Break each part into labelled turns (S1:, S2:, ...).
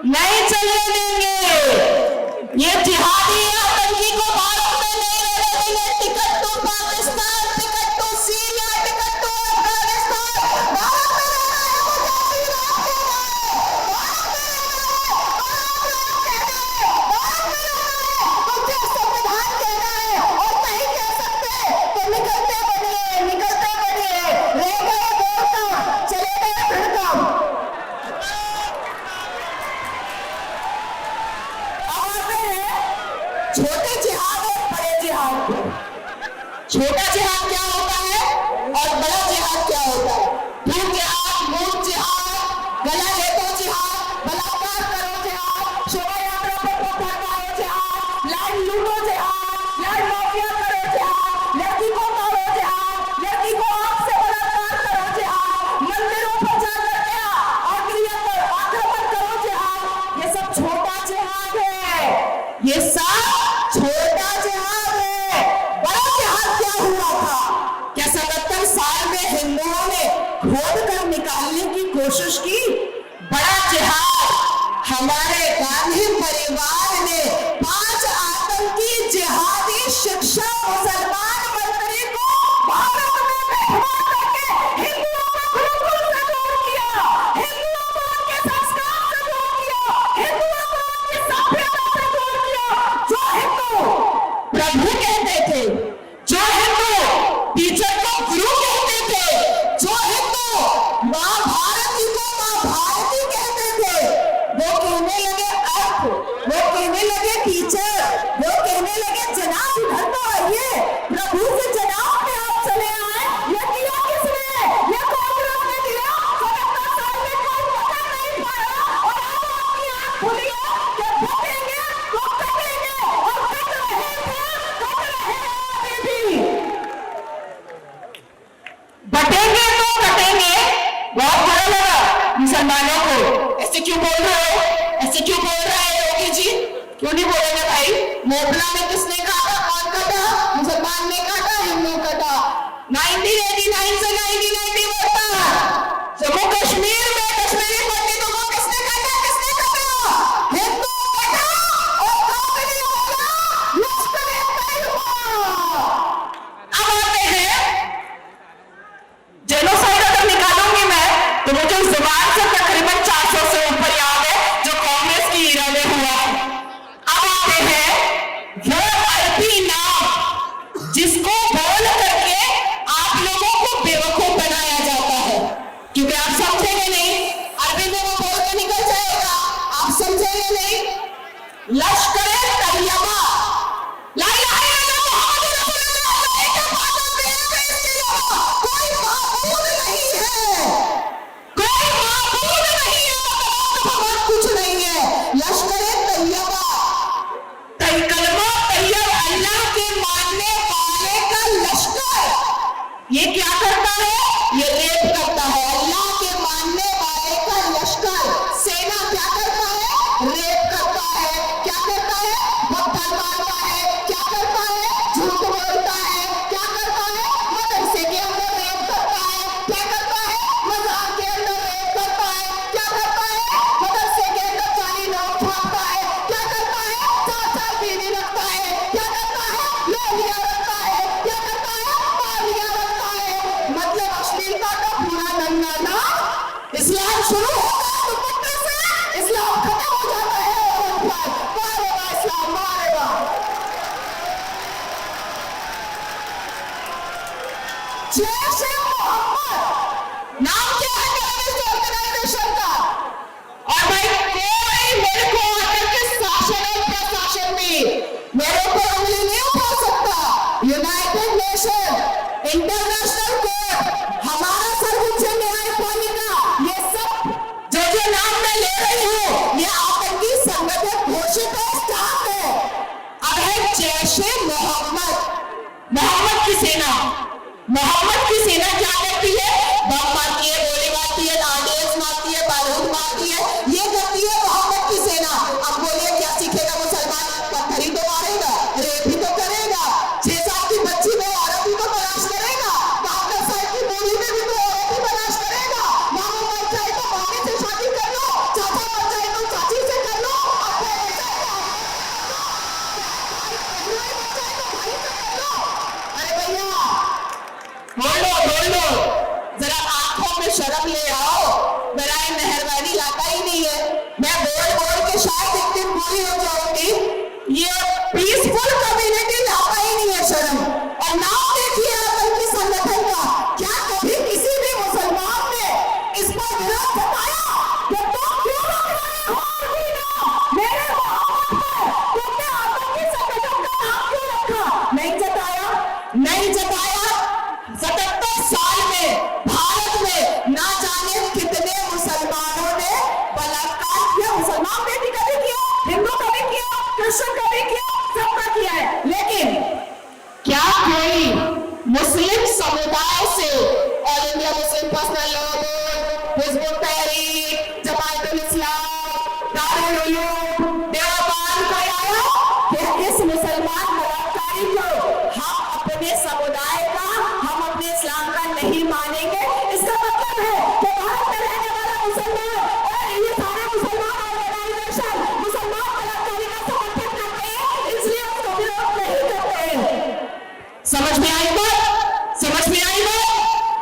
S1: नहीं चलने देंगे। ये जिहादी आतंकी को भारत में नहीं रहने देंगे। टिकट तो पाकिस्तान, टिकट तो सीरिया, टिकट तो अफगानिस्तान, भारत में रहना है। मुझे संविधान कहना है और नहीं कह सकते तो निकलते बनिए, निकलते बनिए। रह गए वोट का, चले गए फिर काम। छोटे जिहाद और बड़े जिहाद। छोटा जिहाद क्या होता है और बड़ा जिहाद क्या होता है? भूख जिहाद, मूर्ख जिहाद, गला लेतो जिहाद, बलात्कार करो जिहाद, शोभा यात्रा पर पत्थर मारो जिहाद, लैंड लूटो जिहाद, लैंड माफिया करो जिहाद, लड़की को मारो जिहाद, लड़की को आग से बलात्कार करो जिहाद, मंदिरों पर जाकर के आखिरियत पर आक्रमण करो जिहाद। ये सब छोटा जिहाद है। ये सब छोटा जिहाद है। बड़ा जिहाद क्या हुआ था? क्या 77 साल में हिंदुओं ने खोद कर निकालने की कोशिश की? बड़ा जिहाद हमारे गांधी परिवार ने 5 आतंकी जिहादी शिक्षा मुसलमान मंत्री को भारत में बैठवा करके हिंदुओं का गुरुकुल से दूर किया, हिंदुओं को उनके संस्कार से दूर किया, हिंदुओं को उनकी सभ्यता से दूर किया। जो हिंदू प्रभु कहते थे, जो हिंदू टीचर को गुरु कहते थे, जो हिंदू माँ भारती को माँ भारती कहते थे, वो कहने लगे अर्थ, वो कहने लगे टीचर, वो कहने लगे जनाब इधर तो आइए, प्रभु से जनाब में आप चले आए। ये किया किसने? ये कांग्रेस ने दिया। 77 साल में कोई पता नहीं पाया और अब आपकी आंख खुली है कि बटेंगे तो कटेंगे और कट रहे थे, कट रहे हैं अभी भी। बटेंगे तो कटेंगे। बहुत बुरा लगा मुसलमानों को। ऐसे क्यों बोल रहे हो? ऐसे क्यों बोल रहे हैं योगी जी? क्यों नहीं बोलेंगे भाई? मोबला में किसने काटा? कौन काटा? मुसलमान ने काटा, हिंदू काटा। 1989 से 1991 तक जम्मू कश्मीर में कश्मीरी पंडितों को किसने काटा? किसने काटा? हिंदू काटा और कांग्रेस वाला लश्कर-ए-तैयबा। अब आते हैं जेनोसाइड। अगर निकालूंगी मैं तो मुझे उस जुबान से तकरीबन 400 से ऊपर याद है जो कांग्रेस की ईरा में हुआ। अब आते हैं वो अरबी नाम जिसको बोल करके आप लोगों को बेवकूफ बनाया जाता है, क्योंकि आप समझेंगे नहीं। अरबी में वो बोल के निकल जाएगा, आप समझेंगे नहीं। लश्कर-ए-तैयबा, ला इलाहा इल्लल्लाह मुहम्मद रसूलुल्लाह, कोई माबूद नहीं है, कोई माबूद नहीं है, भगवान कुछ नहीं है। लश्कर-ए-तैयबा, कलमा तैयब, अल्लाह के मानने वाले का लश्कर। ये क्या करता है? ये रेप करता है। अल्लाह के मानने वाले का लश्कर, सेना क्या करता है? रेप करता है। क्या करता है? पत्थर मारता है। क्या करता है? झूठ बोलता है। क्या करता है? मदरसे के अंदर रेप करता है। क्या करता है? मजार के अंदर रेप करता है। क्या करता है? मदरसे के अंदर जाली लोग छापता है। क्या करता है? 4-4 बीवी रखता है। क्या करता है? लोहिया रखता है। क्या करता है? पालिया रखता है। मतलब अश्लीलता का पूरा दंगा ना। इस्लाम शुरू होता है दुपट्टे से, इस्लाम खत्म हो जाता है औरत पर। मारेगा इस्लाम, मारेगा। जैश-ए-मोहम्मद नाम क्या है टेररिस्ट ऑर्गेनाइजेशन का? और भाई कोई मेरे को आकर के शासन और प्रशासन भी मेरे ऊपर उंगली नहीं उठा सकता। यूनाइटेड नेशन, इंटरनेशनल कोर्ट, हमारा सर्वोच्च न्यायपालिका, ये सब जो नाम मैं ले रही हूँ ये आतंकी संगठन घोषित है, स्टाफ है। अब है जैश-ए-मोहम्मद, मोहम्मद की सेना। मोहम्मद की सेना क्या करती है? बम मारती है, गोली मारती है, तब ले आओ, बराए मेहरबानी लाता ही नहीं है। मैं बोल के शायद एक दिन पूरी हो जाऊंगी, ये पीसफुल कम्युनिटी लाता ही नहीं है शर्म। और नाम देखिए आतंकी संगठन का, क्या कभी किसी भी मुसलमान ने इस पर विरोध जताया कि तुम क्यों रोक रहे हो मेरे मोहम्मद पर, तुमने आतंकी संगठन का नाम क्यों रखा? नहीं जताया, नहीं जताया। 77 साल में भारत में ना जाने कितने मुसलमानों ने बलात्कार किया। मुसलमान बेटी का भी किया, हिंदू का भी किया, क्रिश्चियन का भी किया, सबका किया है। लेकिन क्या कोई मुस्लिम समुदाय से all India Muslim personal law board, Hizbut Tahrik, Jamaat Islam, Darul Uloom, Deoband कोई आया कि इस मुसलमान बलात्कारी को हम अपने समुदाय का, हम अपने इस्लाम का नहीं मानेंगे? इसका मतलब है कि भारत में रहने वाला मुसलमान और ये सारे मुसलमान ऑर्गेनाइजेशन मुसलमान बलात्कारी का समर्थन करते हैं, इसलिए उसको विरोध नहीं करते हैं। समझ में आई बात? समझ में आई बात?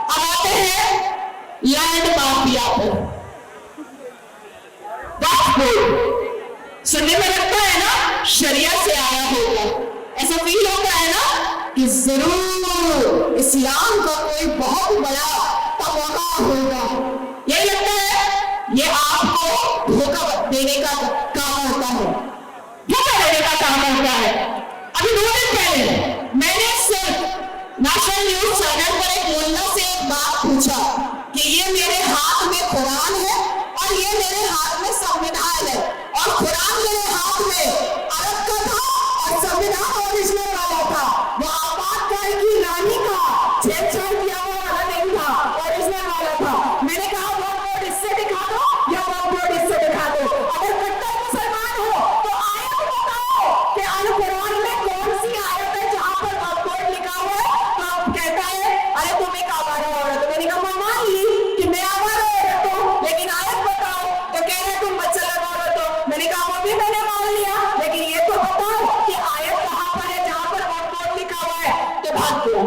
S1: अब आते हैं लैंड माफिया पर। सुनने में लगता है ना शरिया से आया होगा, ऐसा फील होता है ना कि जरूर इस्लाम का कोई बहुत बड़ा तमगा होगा। यही लगता है ये आपको धोखा देने का काम होता है, धोखा देने का काम होता है। अभी 2 दिन पहले मैंने सिर्फ नेशनल न्यूज चैनल पर एक मुल्ला से एक बात पूछा कि ये मेरे हाथ में कुरान है और ये मेरे हाथ में संविधान है, और कुरान मेरे हाथ में अरब का था और संविधान ओरिजिनल वाला था। वो आपातकाल की रानी का छेड़छाड़ किया हुआ वाला नहीं था, ओरिजिनल वाला था। मैंने कहा वोट बोर्ड इससे दिखा दो या वोट बोर्ड इससे दिखा दो। अगर कट्टर मुसलमान हो तो आयत बताओ कि अल कुरान में कौन सी आयत है जहां पर वोट बोर्ड लिखा हुआ है? तो आप कहता है अरे तुम एक आवारा औरत। मैंने कहा मैं मान ली कि मैं आवारा औरत हूं, लेकिन आयत बताओ। तो कह रहे तुम बच्चा लगा औरत हो। मैंने कहा वो भी मैंने मान लिया, लेकिन ये तो बताओ कि आयत कहां पर है जहां पर वोट बोर्ड लिखा हुआ है? तो भाग गया।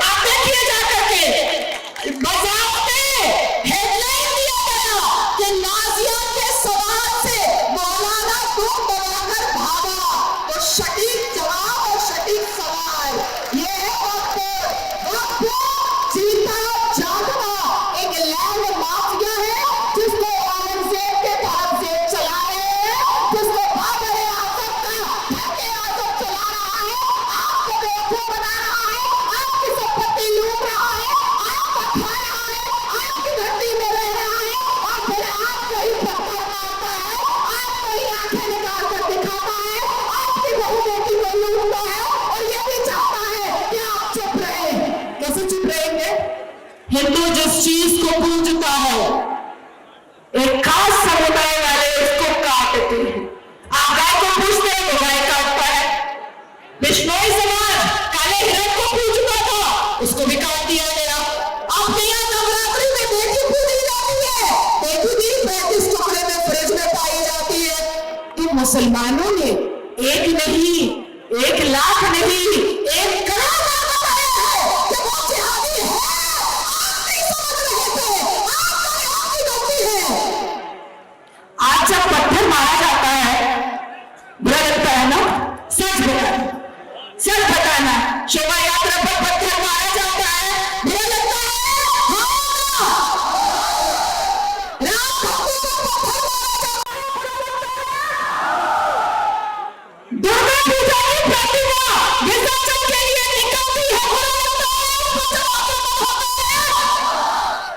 S1: आप देखिए जाकर के बाजार में हेडलाइन दिया गया कि नाजिया के सवाल से मौलाना तुम दबाकर भागा। तो सटीक जवाब और सटीक सवाल ये है वक्त जीता जागता एक लैंड माफिया है जिसको औरंगजेब के बाद से चला रहे हैं, जिसको बाबर आजम का धक्के आजम चला रहा है, आपको बेवकूफ बना रहा है, आपकी संपत्ति लूट रहा है, आपका खा रहा है, आपकी धरती में रह रहा है, और फिर आपको ही पत्थर मारता है, आपको ही आंखें निकाल कर दिखाता है, आपकी बहू बेटी को लूटता है, और ये भी चाहता है कि आप चुप रहे। कैसे चुप रहेंगे? हिंदू जिस चीज को पूजता है एक खास समुदाय वाले उसको काटते हैं। आप गाय को पूजते हैं तो गाय काटता है। बिश्नोई समाज काले हिरण को पूजता था, उसको भी काट दिया गया। आपके यहाँ नवरात्रि में देखी पूजी जाती है, देखी भी 35 टुकड़े में फ्रिज में पाई जाती है। इन मुसलमानों ने एक नहीं, 1 लाख नहीं, 1 करोड़ बार बताया है कि वो जिहादी है। आप नहीं समझ रहे थे, आपकी गलती है। आज जब पत्थर मारा जाता है बुरा लगता है ना? सच बताना, सच बताना। शोभा यात्रा पर पत्थर मारा जाता है, बुरा लगता है? हाँ। राम भक्तों को पत्थर मारा जाता है, बुरा लगता है? दुर्गा पूजा की प्रतिमा विसर्जन के लिए निकलती है, बुरा लगता है?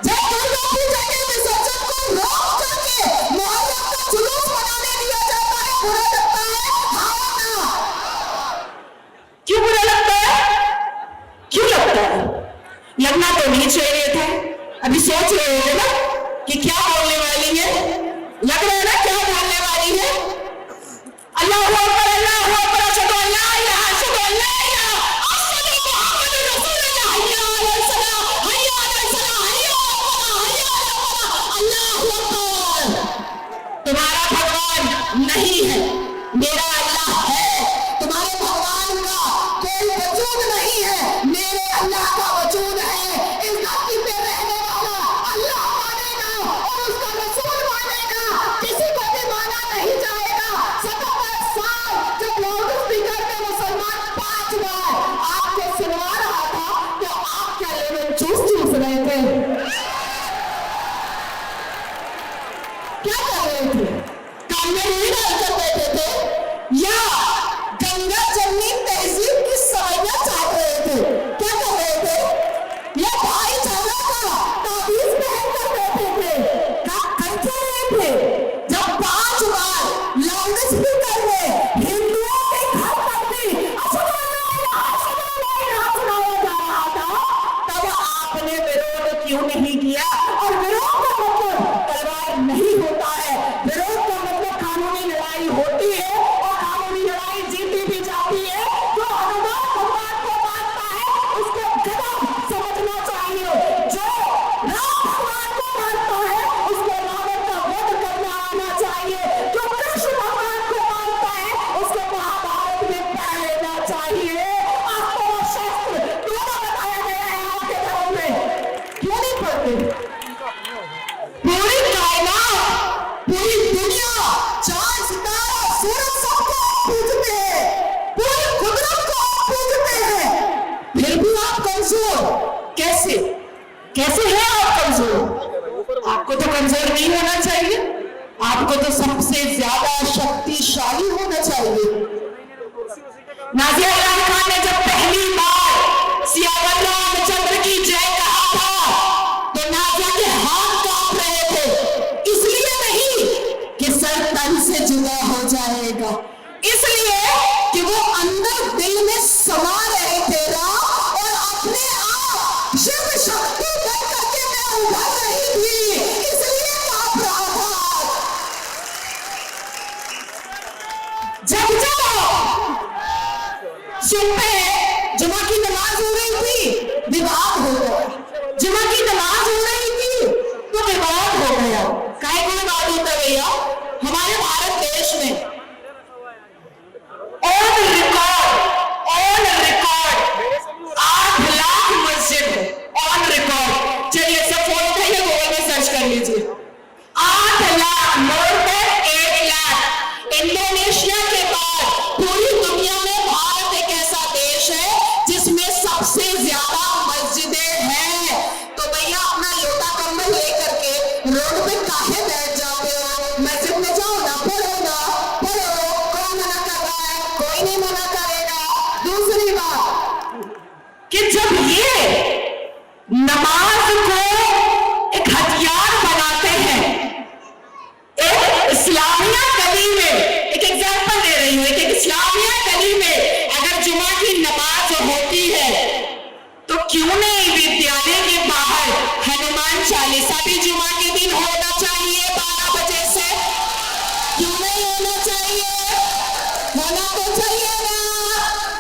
S1: जब दुर्गा पूजा के विसर्जन को रोक करके मोहर्रम का जुलूस मनाने दिया जाता है, बुरा लगता है? हाँ ना? क्यों बुरा लगता है? क्यों लगता है? लगना तो नहीं चाहिए था। अभी सोच रहे हो ना कि क्या बोलने वाली है? लग रहा है ना क्या बोलने वाली है? अल्लाह अकबर, अल्लाह अकबर, अशहदु अल्ला इलाहा अशहदु अल्ला इलाहा अशहदु मुहम्मदुर रसूलुल्लाह, हय्या अलल सलाह, हय्या अलल सलाह, हय्या अलल फलाह, हय्या अलल फलाह, अल्लाहु अकबर। तुम्हारा भगवान नहीं है, मेरा अल्लाह है। तुम्हारे भगवान का कोई वजूद नहीं है, मेरे अल्लाह का वजूद है। इस धरती पे रहने कैसे कैसे है आप कमजोर? आपको तो कमजोर नहीं होना चाहिए, आपको तो सबसे ज्यादा शक्तिशाली होना चाहिए। नाज़िया इलाही खान ने जब पहली बार सियावर रामचंद्र की जय कहा था तो नाज़िया के हाथ कांप रहे थे, इसलिए नहीं कि सर तन से जुदा हो जाएगा, इसलिए कि वो अंदर दिल में समा रहे थे राम, और अपने आप शिव शक्ति कर करके मैं उभर रही थी, इसलिए कांप रहा था। जब सुबह जुमा की नमाज हो रही थी, विवाद हो गया। जुमा की नमाज हो रही थी तो विवाद हो गया। काहे को विवाद होता है भैया? हमारे भारत देश में ऑन रिकॉर्ड 8 लाख मस्जिद है, ऑन रिकॉर्ड। चलिए सब फोन उठाइए, गूगल में सर्च कर लीजिए। 8 lakh, more than 8 lakh. Indonesia के बाद पूरी दुनिया में भारत एक ऐसा देश है जिसमें सबसे ज्यादा मस्जिदें हैं। तो भैया अपना लोटा कंबल लेकर के रोड पे काहे बैठ जाते हो? मस्जिद में जाओ ना, पढ़ो ना, पढ़ो। कौन मना कर रहा है? कोई नहीं मना करेगा। दूसरी बात कि जब ये नमाज को एक हथियार बनाते हैं, एक इस्लामिया गली में, एक एग्जांपल दे रही हूँ, एक इस्लामिया गली में अगर जुमा की नमाज होती है तो क्यों नहीं विद्यालय के बाहर हनुमान चालीसा भी जुमा के दिन होना चाहिए 12 बजे से? क्यों नहीं होना चाहिए? होना तो चाहिए ना।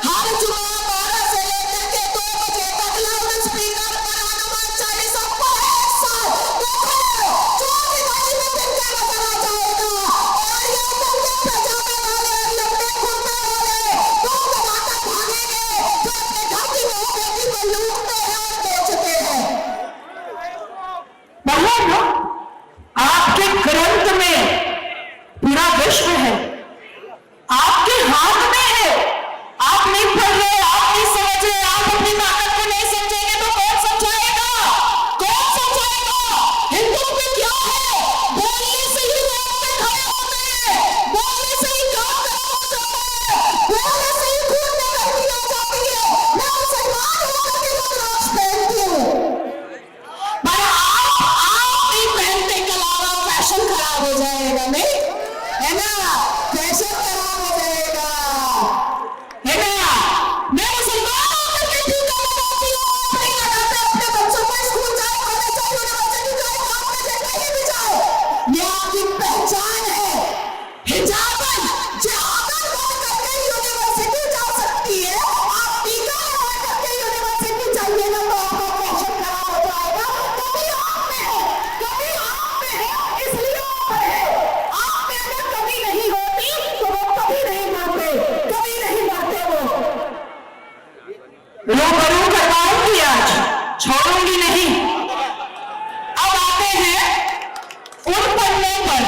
S1: हर जुमा 12 से लेकर के 2 बजे तक लाउड स्पीकर पर हनुमान चालीसा पढ़े एक साथ। देखो जो दिवाली में डंडा नजर आ जाएगा, और ये डंडे बजाने वाले लंबे घुटने वाले दो दबाकर भागेंगे जो अपने घर की बहू बेटी को लूटते हैं और बेचते हैं। मतलब आपके ग्रंथ में पूरा विश्व है, आपके हाथ में है, आप नहीं पढ़ रहे, आप नहीं समझ रहे, आप अपनी ताकत को नहीं समझेंगे तो कौन समझाएगा? कौन समझाएगा? हिंदू में क्या है? बोलने से ही रोड पे खड़े होते हैं, बोलने से ही काम खराब हो जाता है, बोलने से ही खून में गर्मी आ जाती है। मैं मुसलमान होकर के रोज पहनती हूँ, पर आप नहीं पहनते, कल आपका फैशन खराब हो जाएगा। नहीं है ना? फैशन खराब हो जाएगा, है ना? मैं मुसलमान होकर के टीका लगाती हूँ, आप नहीं लगाते। अपने बच्चों को स्कूल जाए, कॉलेज जाए, यूनिवर्सिटी जाए, काम पे जाए, कहीं भी जाए, ये आपकी पहचान है। हिजाबन जहाबन बन करके यूनिवर्सिटी जा सकती है, आप टीका लगा करके यूनिवर्सिटी जाइए ना तो आपका फैशन खराब हो जाएगा। कभी आप में है, कभी आप में है, इसलिए आप है। आप में अगर कभी नहीं होती तो वो कभी नहीं मानते, कभी नहीं मानते। वो रूबरू करवाऊंगी, आज छोड़ूंगी नहीं। अब आते हैं उन पन्नों पर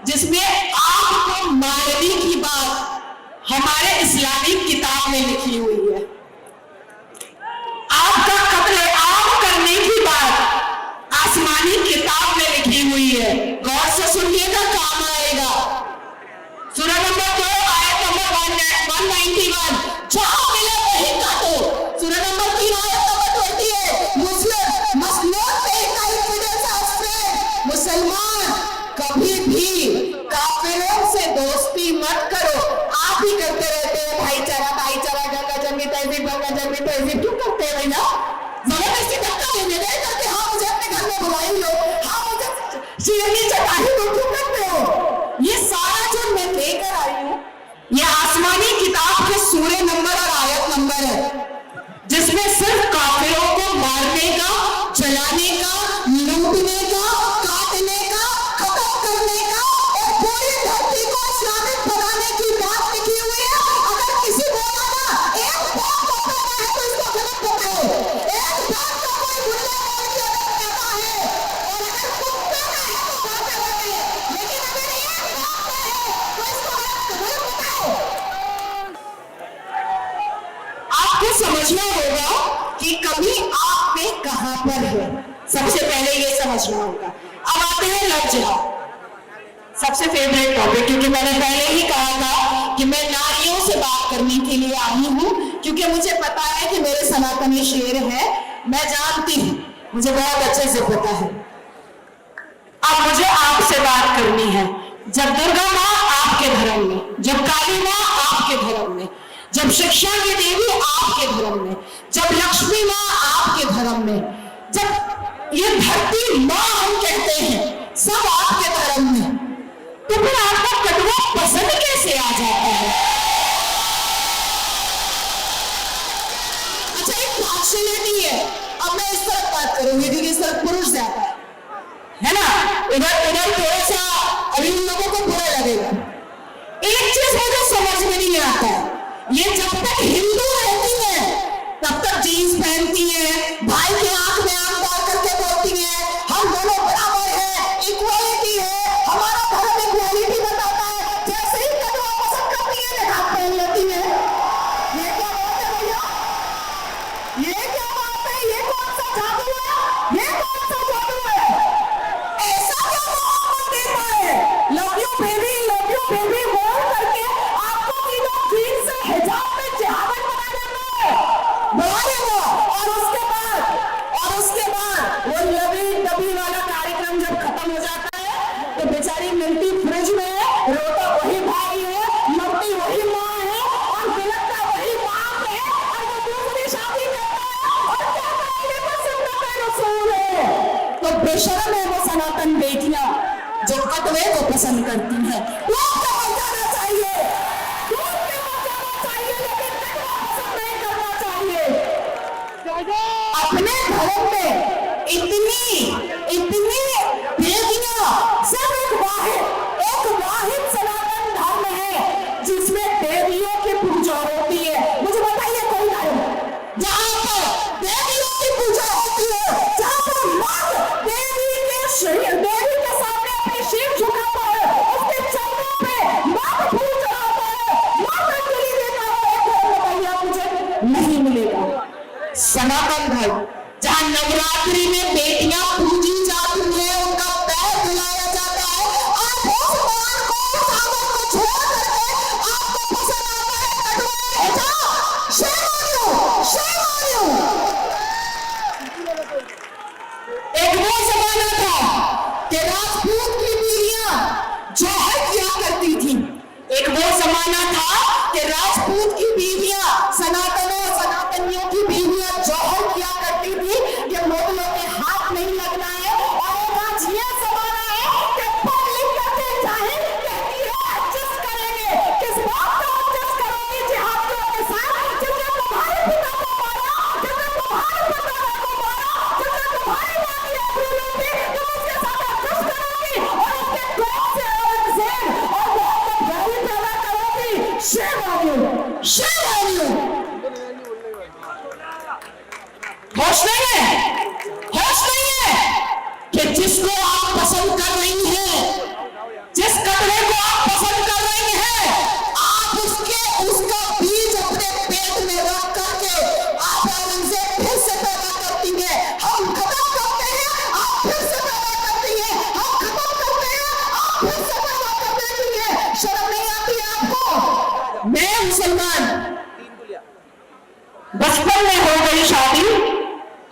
S1: जिसमें आपको मारने की बात हमारे इस्लामिक किताब में लिखी हुई है, आपका कत्ल आम करने की बात आसमानी किताब में लिखी हुई है। गौर से सुनिएगा, काम आएगा। सूरह नंबर 2 आयत नंबर 191, जहां मिले वहीं काटो। सूरह नंबर 3 आयत नंबर 28, मुस्लिम मसलून पे का एविडेंस ऑफ फ्रेंड। मुसलमान कभी भी काफिरों से दोस्ती मत करो। आप ही करते रहते हैं भाईचारा भाईचारा, गंगा जमनी तहजीब, गंगा जमनी तहजीब। क्यों करते हैं भैया? जबरदस्ती धक्का देने नहीं करते। हाँ मुझे अपने घर में बुलाई लो, हाँ मुझे शेरनी चटाई दो, क्यों करते हो? ये सारा जो मैं लेकर आई हूँ ये आसमानी किताब के सूरे नंबर और आयत नंबर है, जिसमें सिर्फ काफिरों को मारने का, जलाने का, लूटने का, काटने का, खत्म करने का और पूरी धरती को इस्लामिक बनाने की बात लिखी हुई है। अगर किसी बोला ना एक बात बताना है तो इसको गलत बताओ। एक बात का कोई मुल्ला मौलवी अगर कहता है और अगर कुत्ता का है तो काटे लगे, लेकिन अगर एक बात का है तो इसको गलत बताओ। आपको समझना होगा समझना होगा। अब आते हैं लव जिहाद, सबसे फेवरेट टॉपिक, क्योंकि मैंने पहले ही कहा था कि मैं नारियों से बात करने के लिए आई हूं, क्योंकि मुझे पता है कि मेरे सनातनी शेर है, मैं जानती हूं, मुझे बहुत अच्छे से पता है। अब मुझे आपसे बात करनी है। जब दुर्गा माँ आपके धर्म में, जब काली माँ आपके धर्म में, जब शिक्षा की देवी आपके धर्म में, जब लक्ष्मी माँ आपके धर्म में, जब ये धरती माँ हम कहते हैं सब आपके धर्म में, तो फिर आपका कटवा पसंद कैसे आ जाता है? अच्छा, एक पार्शियलिटी है। अब मैं इस तरफ बात करूंगी क्योंकि इस तरफ पुरुष ज्यादा है ना, इधर थोड़ा सा अभी उन लोगों को बुरा लगेगा। एक चीज है जो समझ में नहीं आता है, ये जब तक हिंदू रहती है तब तक जीन्स पहनती है, भाई के आंख में आंख डाल करके बोलती है हम दोनों बराबर है, इक्वालिटी है, हमारा धर्म इक्वालिटी बताता है। जैसे ही कटवा पसंद करती है निकाब पहन लेती है। ये क्या बात है भैया, ये क्या बात है? ये कौन सा जादू है? ये कौन सा जादू है? ऐसा क्या मोहब्बत देता है? लव यू बेबी बोल करके आपको तीनों जीन्स से हिजाब में जिहाद बना देता है, बना देगा। और उसके बाद वो लवी डबी वाला कार्यक्रम जब खत्म हो जाता है तो बेचारी मिलती फ्रिज में, रोता वही भाई है, मरती वही माँ है, और बिलकता वही बाप है, और वो दूसरी शादी करता है और कहता है ये तो सुन्नत रसूल है। तो बेशर्म है वो सनातन बेटियां जो कटवे को पसंद करती हैं। दूध पे मर जाना चाहिए, दूध पे मर जाना चाहिए, लेकिन कटवा पसंद नहीं करना चाहिए। अपने धर्म में इतनी बेटियां, सब एक वाहिद सनातन धर्म है जिसमें देवियों की पूजा होती है। मुझे बताइए कोई धर्म जहां पर देवियों की पूजा होती है, जहां पर मर्द देवी के सामने अपनी शीश झुकाता है, उसके चरणों पे मर्द पूज रहा है, मर्द अंजलि देता है, एक धर्म बताइए मुझे नहीं मिलेगा। सनातन धर्म जहां नवरात्रि में बेटियां पूजी जाती हैं, उनका पैर धुलाया जाता है, आप उस मान को, उस आदत को छोड़ करके आपको पसंद आता है कटवा हिजाब। shame on you। एक वो जमाना था कि राजपूत की बीवियां जौहर किया करती थी, एक वो जमाना था कि राजपूत की बीवियां, सनातनियों की बीवियां जौहर किया करती थी कि मुगलों के हाथ नहीं लगना है। और एक आज ये जमाना है कि पढ़ लिख करके जाहिल कहती है एडजस्ट करेंगे। किस बात का एडजस्ट करोगी जिहादियों के साथ, जिसने तुम्हारे पिता को मारा, जिसने तुम्हारे पिता को मारा, जिसने तुम्हारी माँ की आबरू लूटी, तुम उसके साथ एडजस्ट करोगी और उसके कोख से औरंगजेब और मोहम्मद गौरी पैदा करोगी। shame on you। होश नहीं है कि जिसको आप पसंद कर रही हैं, जिस कपड़े को आप पसंद कर रही हैं, आप उसका बीज अपने पेट में रख करके आप औरंगजेब फिर से पैदा करती हैं। हम खत्म करते हैं, आप फिर से पैदा करती हैं, हम खत्म करते हैं, आप फिर से पैदा कर देती हैं। शर्म नहीं आती है आपको? मैं मुसलमान, बचपन में हो गई शादी,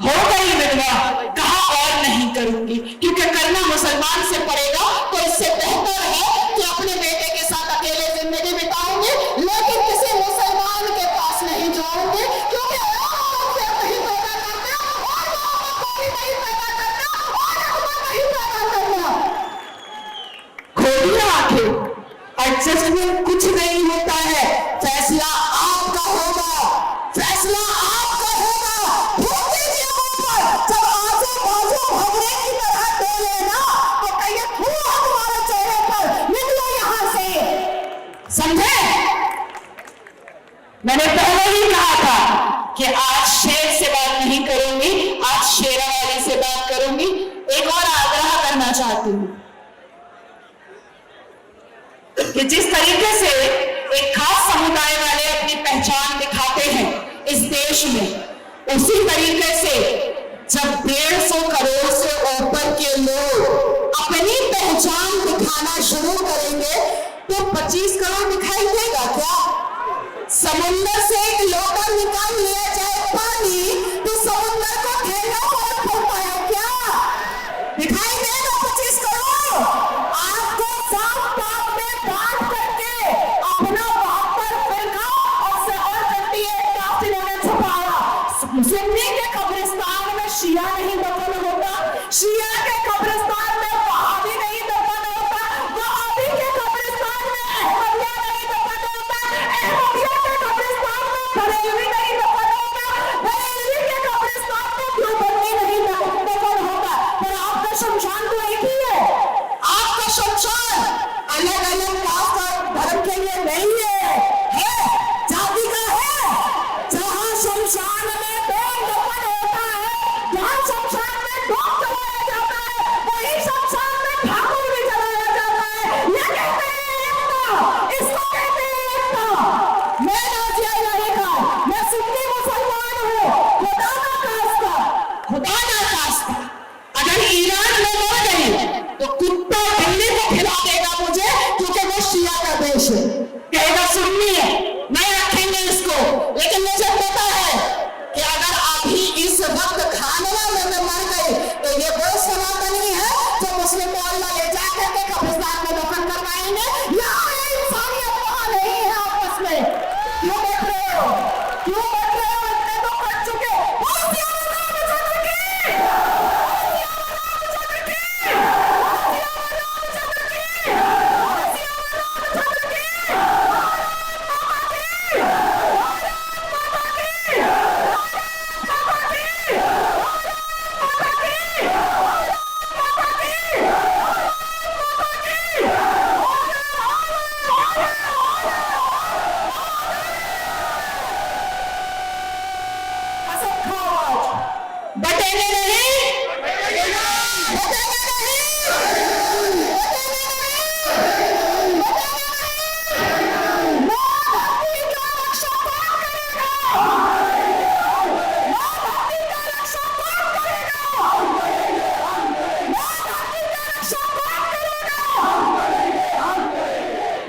S1: हो गई विधवा, कहा और नहीं करूंगी, क्योंकि करना मुसलमान से पड़ेगा, तो इससे बेहतर है कि अपने बेटे के साथ अकेले जिंदगी बिताऊंगी, लेकिन किसी मुसलमान के पास नहीं जाऊंगी, क्योंकि नहीं पैदा करना और नहीं पैदा करना और नहीं पैदा करना। खोलिए आंखें, एडजस्टमेंट कुछ नहीं होता है, फैसला आपका होगा, फैसला आपका होगा। फूक दीजिए मुंह पर, जब आजू बाजू भगरे की तरह डोले ना, तो कहिए फू तुम्हारे चेहरे पर, निकलो यहां से। समझे? मैंने पहले ही कहा था कि आज शेर से बात नहीं करूंगी, आज शेरावाली से बात करूंगी। एक और आग्रह करना चाहती हूं कि जिस तरीके से एक खास समुदाय वाले अपनी पहचान दिखाते हैं इस देश में, उसी तरीके से जब 150 करोड़ से ऊपर के तो 25 करोड़ दिखाई देगा क्या? समुद्र से एक लोटा निकाल लिया जाए पानी तो समुद्र को ठेला फर्क पड़ता है क्या? दिखाई देगा 25 करोड़? आपको साफ बात में बात करके अपना बात पर फिरका और करती है काफी ने छुपाया। सुन्नी के कब्रिस्तान में शिया नहीं दफन होता, शिया के कब्रिस्तान में वहाबी नहीं दफन होता, वहाबी के कब्रिस्तान में अहमदिया नहीं दफन होता, अहमदिया के कब्रिस्तान में बरेलवी नहीं दफन होता, बरेलवी के कब्रिस्तान में देवबंदी नहीं दफन होता। पर आपका शमशान तो एक ही है। आपका शमशान अलग अलग कास्ट और धर्म के लिए नहीं है जाति का है। जहां शमशान में डोम दफन होता है, जहां शमशान में डोम जलाया जाता है, वही शमशान में ठाकुर भी जलाया जाता है। ये कहते हैं एकता, इसको कहते हैं एकता। मैं नाजिया इलाही खान, मैं सुन्नी मुसलमान हूँ, खुदा ना खास्ता, खुदा ना खास्ता अगर ईरान में मर गई तो कुत्ता बिल्ली को खिला देगा मुझे, क्योंकि वो शिया का देश है। कहेगा सुन्नी है, नहीं रखेंगे इसको। लेकिन मुझे पता है कि अगर अभी इस वक्त खानवा में मर गई तो ये वो सनातनी है जो मुस्लिम मोहल्ला ले जाकर के कब्रिस्तान में दफन करवाएंगे। यहाँ इंसानियत वहां नहीं है आपस में। क्यों बैठ रहे हो? क्यों बैठ रहे हो? इतने तो कर चुके। बटेंगे नहीं, बटेंगे नहीं,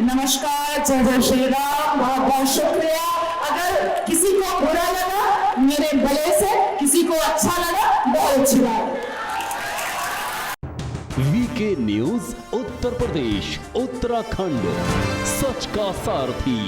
S1: नमस्कार, जय जय श्री राम। बहुत बहुत शुक्रिया। अगर किसी को बुरा लगा मेरे गले से, किसी को अच्छा लगा, बहुत अच्छी बात।
S2: वीके न्यूज उत्तर प्रदेश उत्तराखंड, सच का सारथी।